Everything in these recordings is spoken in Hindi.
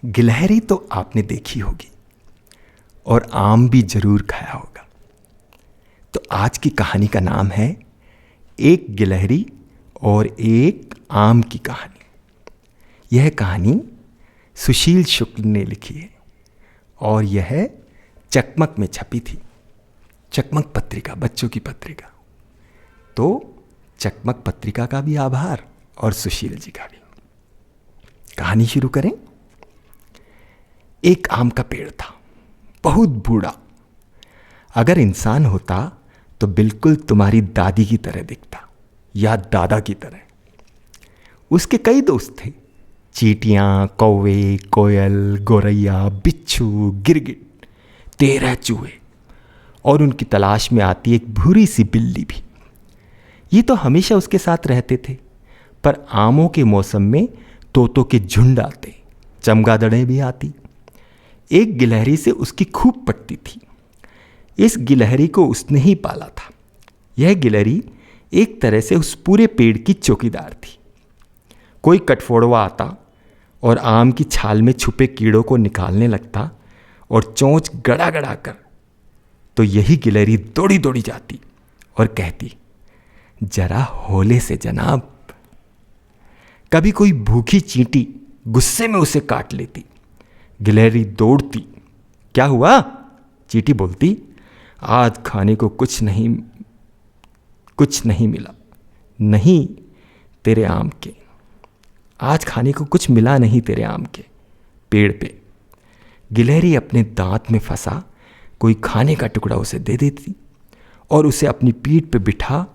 गिलहरी तो आपने देखी होगी और आम भी जरूर खाया होगा। तो आज की कहानी का नाम है एक गिलहरी और एक आम की कहानी। यह कहानी सुशील शुक्ल ने लिखी है और यह चकमक में छपी थी। चकमक पत्रिका, बच्चों की पत्रिका। तो चकमक पत्रिका का भी आभार और सुशील जी का भी। कहानी शुरू करें। एक आम का पेड़ था, बहुत बूढ़ा। अगर इंसान होता तो बिल्कुल तुम्हारी दादी की तरह दिखता या दादा की तरह। उसके कई दोस्त थे, चींटियां, कौवे, कोयल, गौरैया, बिच्छू, गिरगिट, 13 चूहे और उनकी तलाश में आती एक भूरी सी बिल्ली भी। ये तो हमेशा उसके साथ रहते थे। पर आमों के मौसम में तोतों के झुंड आते, चमगादड़ें भी आती। एक गिलहरी से उसकी खूब पटती थी। इस गिलहरी को उसने ही पाला था। यह गिलहरी एक तरह से उस पूरे पेड़ की चौकीदार थी। कोई कटफोड़वा आता और आम की छाल में छुपे कीड़ों को निकालने लगता और चोंच गड़ा गड़ा कर, तो यही गिलहरी दौड़ी दौड़ी जाती और कहती, जरा होले से जनाब। कभी कोई भूखी चींटी गुस्से में उसे काट लेती। गिलहरी दौड़ती, क्या हुआ? चींटी बोलती, आज खाने को कुछ नहीं मिला। नहीं तेरे आम के, आज खाने को कुछ मिला नहीं तेरे आम के पेड़ पे। गिलहरी अपने दांत में फंसा कोई खाने का टुकड़ा उसे दे देती और उसे अपनी पीठ पे बिठा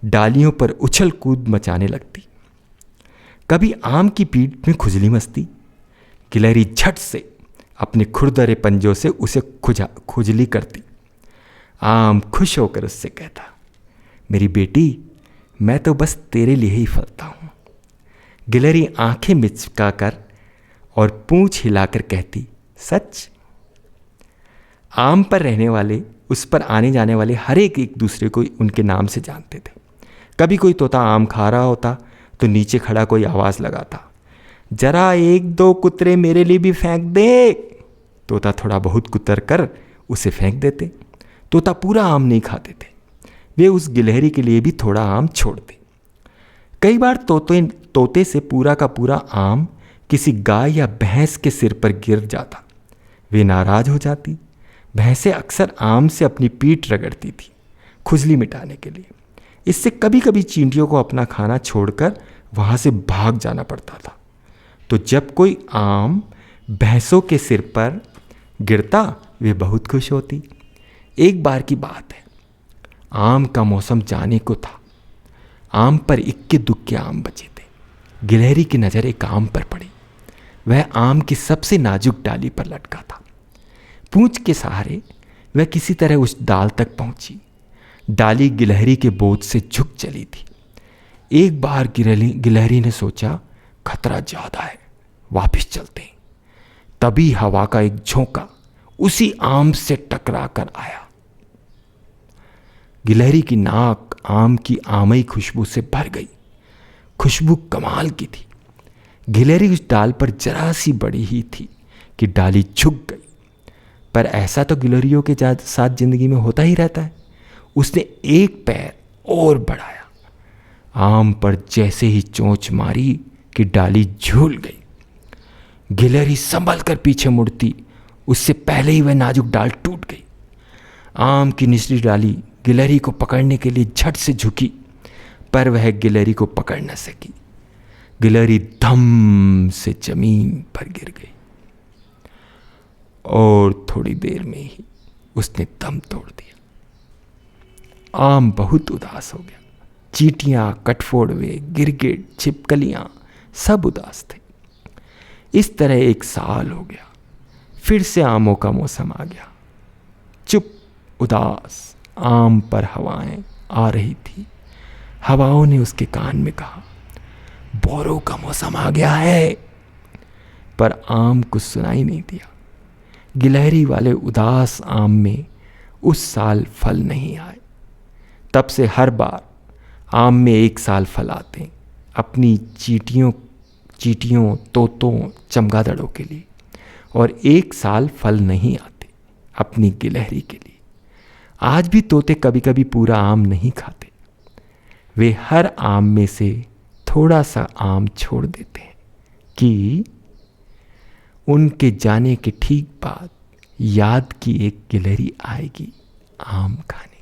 डालियों पर उछल कूद मचाने लगती। कभी आम की पीठ में खुजली मचती। गिलहरी झट से अपने खुरदरे पंजों से उसे खुजली करती। आम खुश होकर उससे कहता, मेरी बेटी, मैं तो बस तेरे लिए ही फलता हूँ। गिलहरी आंखें मिचकाकर और पूंछ हिलाकर कहती, सच? आम पर रहने वाले, उस पर आने जाने वाले हर एक दूसरे को उनके नाम से जानते थे। कभी कोई तोता आम खा रहा होता तो नीचे खड़ा कोई आवाज़ लगाता, जरा 1-2 कुतरे मेरे लिए भी फेंक दे। तोता थोड़ा बहुत कुतर कर उसे फेंक देते। तोता पूरा आम नहीं खाते थे, वे उस गिलहरी के लिए भी थोड़ा आम छोड़ते। कई बार तोते से पूरा का पूरा आम किसी गाय या भैंस के सिर पर गिर जाता। वे नाराज हो जाती। भैंसें अक्सर आम से अपनी पीठ रगड़ती थी खुजली मिटाने के लिए। इससे कभी कभी चींटियों को अपना खाना छोड़कर वहाँ से भाग जाना पड़ता था। तो जब कोई आम भैंसों के सिर पर गिरता, वे बहुत खुश होती। एक बार की बात है, आम का मौसम जाने को था। आम पर इक्के दुक्के आम बचे थे। गिलहरी की नज़र एक आम पर पड़ी। वह आम की सबसे नाजुक डाली पर लटका था। पूंछ के सहारे वह किसी तरह उस डाल तक पहुंची। डाली गिलहरी के बोझ से झुक चली थी। एक बार गिलहरी ने सोचा, खतरा ज्यादा है, वापस चलते हैं। तभी हवा का एक झोंका उसी आम से टकरा कर आया। गिलहरी की नाक आम की आमई खुशबू से भर गई। खुशबू कमाल की थी। गिलहरी उस डाल पर जरा सी बड़ी ही थी कि डाली झुक गई। पर ऐसा तो गिलहरियों के साथ जिंदगी में होता ही रहता है। उसने एक पैर और बढ़ाया। आम पर जैसे ही चोंच मारी कि डाली झूल गई। गिलहरी संभल कर पीछे मुड़ती, उससे पहले ही वह नाजुक डाल टूट गई। आम की निचली डाली गिलहरी को पकड़ने के लिए झट से झुकी, पर वह गिलहरी को पकड़ न सकी। गिलहरी धम से जमीन पर गिर गई और थोड़ी देर में ही उसने दम तोड़ दिया। आम बहुत उदास हो गया। चींटियां, कटफोड़वे, गिरगिट, छिपकलियां सब उदास थे। इस तरह 1 साल हो गया। फिर से आमों का मौसम आ गया। चुप, उदास आम पर हवाएं आ रही थी। हवाओं ने उसके कान में कहा, बोरों का मौसम आ गया है। पर आम कुछ सुनाई नहीं दिया। गिलहरी वाले उदास आम में उस साल फल नहीं आए। तब से हर बार आम में 1 साल फल आते, अपनी चींटियों, तोतों, चमगादड़ों के लिए। और 1 साल फल नहीं आते अपनी गिलहरी के लिए। आज भी तोते कभी कभी पूरा आम नहीं खाते, वे हर आम में से थोड़ा सा आम छोड़ देते हैं कि उनके जाने के ठीक बाद याद की एक गिलहरी आएगी आम खाने।